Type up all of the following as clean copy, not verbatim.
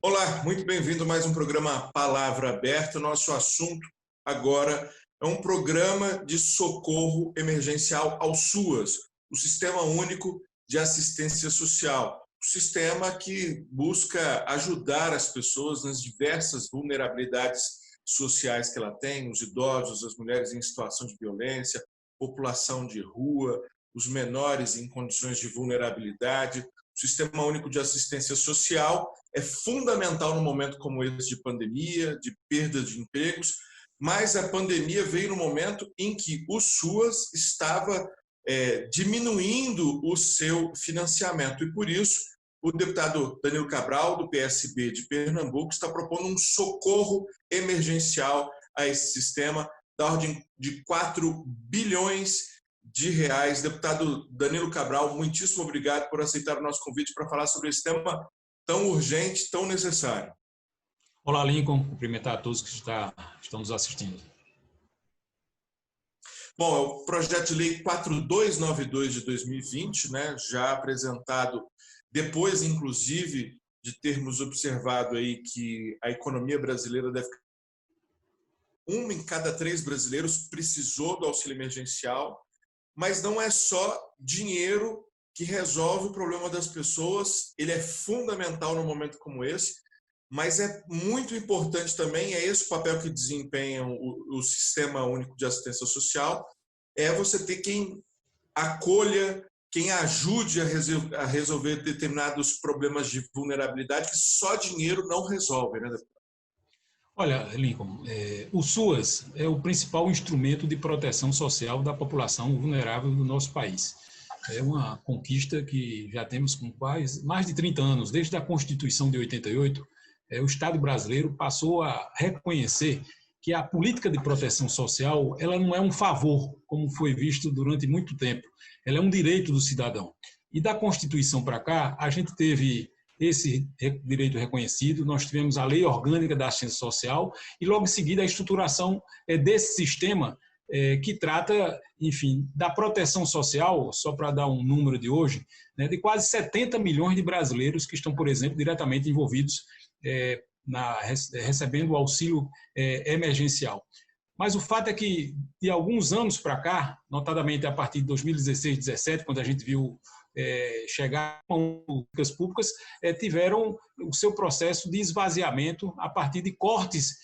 Olá, muito bem-vindo a mais um programa Palavra Aberta. Nosso assunto agora é um programa de socorro emergencial ao SUAS, o Sistema Único de Assistência Social. O sistema que busca ajudar as pessoas nas diversas vulnerabilidades sociais que ela tem, os idosos, as mulheres em situação de violência, população de rua, os menores em condições de vulnerabilidade. O Sistema Único de Assistência Social é fundamental num momento como esse de pandemia, de perda de empregos, mas a pandemia veio no momento em que o SUAS estava diminuindo o seu financiamento e, por isso, o deputado Danilo Cabral, do PSB de Pernambuco, está propondo um socorro emergencial a esse sistema da ordem de 4 bilhões de reais. Deputado Danilo Cabral, muitíssimo obrigado por aceitar o nosso convite para falar sobre esse tema tão urgente, tão necessário. Olá, Lincoln. Cumprimentar a todos que estão nos assistindo. Bom, é o projeto de lei 4292 de 2020, né, já apresentado depois, inclusive, de termos observado aí que a economia brasileira deve... 1 em cada 3 brasileiros precisou do auxílio emergencial, mas não é só dinheiro que resolve o problema das pessoas, ele é fundamental num momento como esse, mas é muito importante também, é esse o papel que desempenha o Sistema Único de Assistência Social, é você ter quem acolha, quem ajude a resolver determinados problemas de vulnerabilidade que só dinheiro não resolve, né, deputado? Olha, Lincoln, o SUAS é o principal instrumento de proteção social da população vulnerável do nosso país. É uma conquista que já temos com mais de 30 anos, desde a Constituição de 88, o Estado brasileiro passou a reconhecer que a política de proteção social ela não é um favor, como foi visto durante muito tempo, ela é um direito do cidadão. E da Constituição para cá, a gente teve esse direito reconhecido, nós tivemos a Lei Orgânica da Assistência Social e logo em seguida a estruturação desse sistema que trata, enfim, da proteção social, só para dar um número de hoje, né, de quase 70 milhões de brasileiros que estão, por exemplo, diretamente envolvidos recebendo o auxílio emergencial. Mas o fato é que, de alguns anos para cá, notadamente a partir de 2016, 2017, quando a gente viu chegar políticas públicas, tiveram o seu processo de esvaziamento a partir de cortes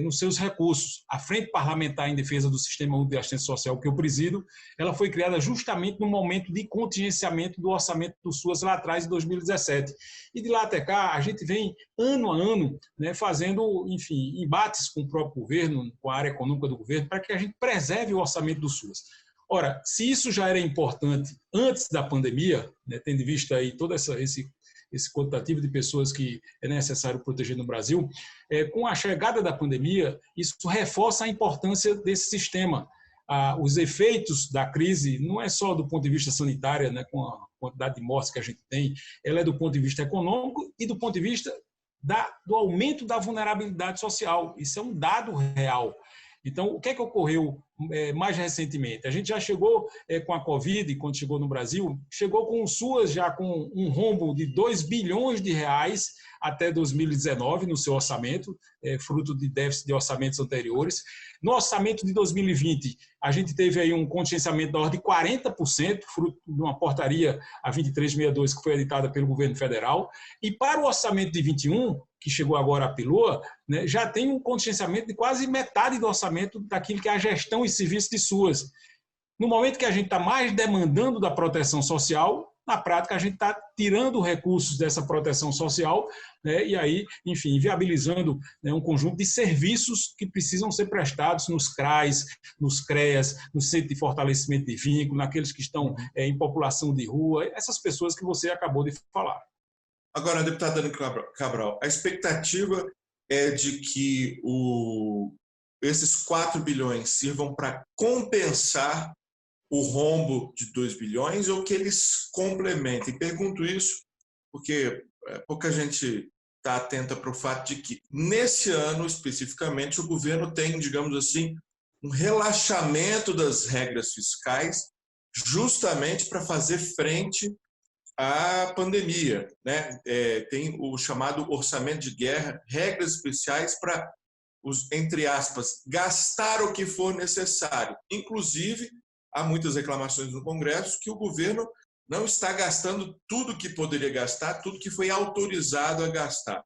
nos seus recursos. A Frente Parlamentar em Defesa do Sistema Único de Assistência Social, que eu presido, ela foi criada justamente no momento de contingenciamento do orçamento do SUAS lá atrás, em 2017. E de lá até cá, a gente vem, ano a ano, né, fazendo, enfim, embates com o próprio governo, com a área econômica do governo, para que a gente preserve o orçamento do SUAS. Ora, se isso já era importante antes da pandemia, né, tendo em vista aí todo esse quantitativo de pessoas que é necessário proteger no Brasil, com a chegada da pandemia, isso reforça a importância desse sistema. Os efeitos da crise não é só do ponto de vista sanitário, né, com a quantidade de mortes que a gente tem, ela é do ponto de vista econômico e do ponto de vista do aumento da vulnerabilidade social. Isso é um dado real. Então, o que é que ocorreu mais recentemente? A gente já chegou com a Covid, quando chegou no Brasil, chegou com o SUAS já com um rombo de 2 bilhões de reais até 2019 no seu orçamento, fruto de déficit de orçamentos anteriores. No orçamento de 2020, a gente teve aí um contingenciamento da ordem de 40%, fruto de uma portaria, a 2362, que foi editada pelo governo federal. E para o orçamento de 21, que chegou agora à Piloa, né, já tem um contingenciamento de quase metade do orçamento daquilo que é a gestão e serviço de SUAS. No momento que a gente está mais demandando da proteção social, na prática a gente está tirando recursos dessa proteção social, né, e aí, enfim, viabilizando, né, um conjunto de serviços que precisam ser prestados nos CRAs, nos CREAs, no Centro de Fortalecimento de Vínculo, naqueles que estão em população de rua, essas pessoas que você acabou de falar. Agora, deputado Danilo Cabral, a expectativa é de que esses 4 bilhões sirvam para compensar o rombo de 2 bilhões ou que eles complementem. Pergunto isso porque pouca gente está atenta para o fato de que, nesse ano especificamente, o governo tem, digamos assim, um relaxamento das regras fiscais justamente para fazer frente à pandemia, né? Tem o chamado orçamento de guerra, regras especiais para entre aspas, gastar o que for necessário. Inclusive, há muitas reclamações no Congresso que o governo não está gastando tudo que poderia gastar, tudo que foi autorizado a gastar.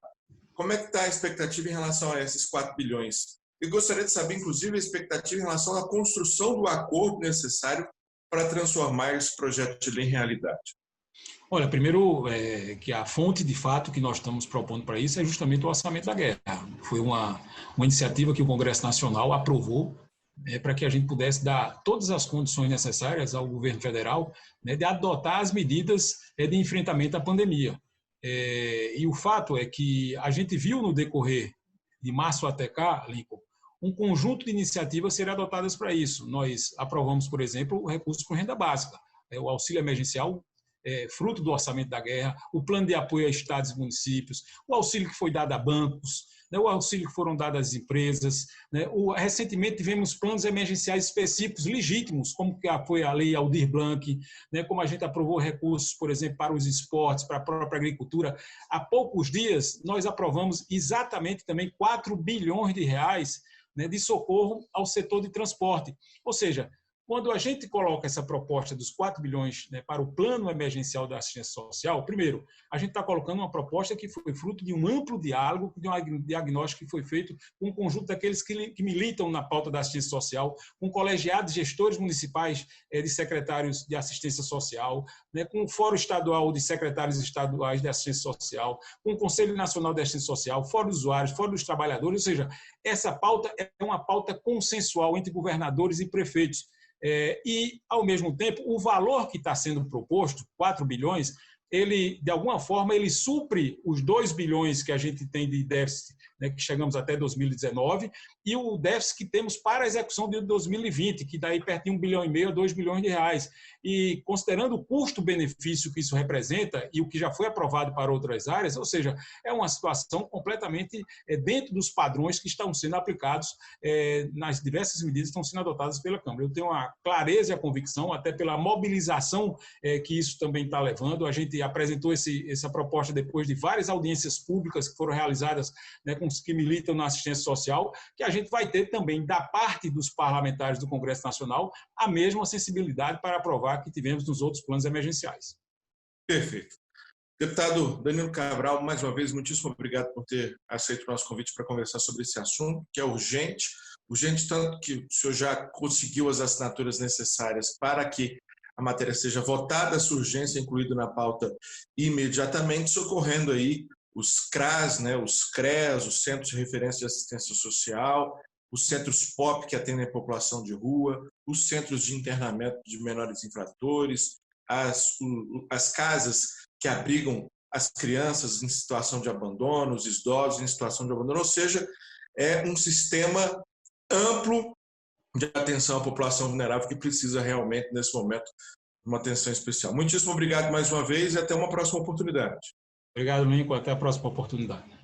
Como é que está a expectativa em relação a esses 4 bilhões? Eu gostaria de saber, inclusive, a expectativa em relação à construção do acordo necessário para transformar esse projeto de lei em realidade. Olha, primeiro, que a fonte de fato que nós estamos propondo para isso é justamente o orçamento da guerra. Foi uma iniciativa que o Congresso Nacional aprovou para que a gente pudesse dar todas as condições necessárias ao governo federal, né, de adotar as medidas de enfrentamento à pandemia. E o fato é que a gente viu no decorrer de março até cá, Lincoln, um conjunto de iniciativas serem adotadas para isso. Nós aprovamos, por exemplo, o recurso por renda básica, o auxílio emergencial, fruto do orçamento da guerra, o plano de apoio a estados e municípios, o auxílio que foi dado a bancos, né, o auxílio que foram dados às empresas. Né, recentemente tivemos planos emergenciais específicos, legítimos, como foi a lei Aldir Blanc, né, como a gente aprovou recursos, por exemplo, para os esportes, para a própria agricultura. Há poucos dias, nós aprovamos exatamente também 4 bilhões de reais, né, de socorro ao setor de transporte. Ou seja, quando a gente coloca essa proposta dos 4 bilhões, né, para o plano emergencial da assistência social, primeiro, a gente está colocando uma proposta que foi fruto de um amplo diálogo, de um diagnóstico que foi feito com um conjunto daqueles que militam na pauta da assistência social, com colegiados gestores municipais de secretários de assistência social, né, com o Fórum Estadual de Secretários Estaduais de Assistência Social, com o Conselho Nacional de Assistência Social, Fórum dos Usuários, Fórum dos Trabalhadores, ou seja, essa pauta é uma pauta consensual entre governadores e prefeitos. E, ao mesmo tempo, o valor que está sendo proposto, 4 bilhões, ele, de alguma forma, ele supre os 2 bilhões que a gente tem de déficit, né, que chegamos até 2019, e o déficit que temos para a execução de 2020, que daí perto de 1,5 bilhão a 2 bilhões de reais. E considerando o custo-benefício que isso representa e o que já foi aprovado para outras áreas, ou seja, é uma situação completamente dentro dos padrões que estão sendo aplicados nas diversas medidas que estão sendo adotadas pela Câmara. Eu tenho a clareza e a convicção, até pela mobilização que isso também está levando. A gente apresentou essa proposta depois de várias audiências públicas que foram realizadas, né, com os que militam na assistência social, que a gente vai ter também, da parte dos parlamentares do Congresso Nacional, a mesma sensibilidade para aprovar que tivemos nos outros planos emergenciais. Perfeito. Deputado Danilo Cabral, mais uma vez, muitíssimo obrigado por ter aceito o nosso convite para conversar sobre esse assunto, que é urgente tanto que o senhor já conseguiu as assinaturas necessárias para que a matéria seja votada, essa urgência incluída na pauta imediatamente, socorrendo aí os CRAS, né, os CREAS, os Centros de Referência de Assistência Social, os centros POP que atendem a população de rua, os centros de internamento de menores infratores, as casas que abrigam as crianças em situação de abandono, os idosos em situação de abandono, ou seja, é um sistema amplo de atenção à população vulnerável que precisa realmente, nesse momento, de uma atenção especial. Muitíssimo obrigado mais uma vez e até uma próxima oportunidade. Obrigado, Lincoln. Até a próxima oportunidade.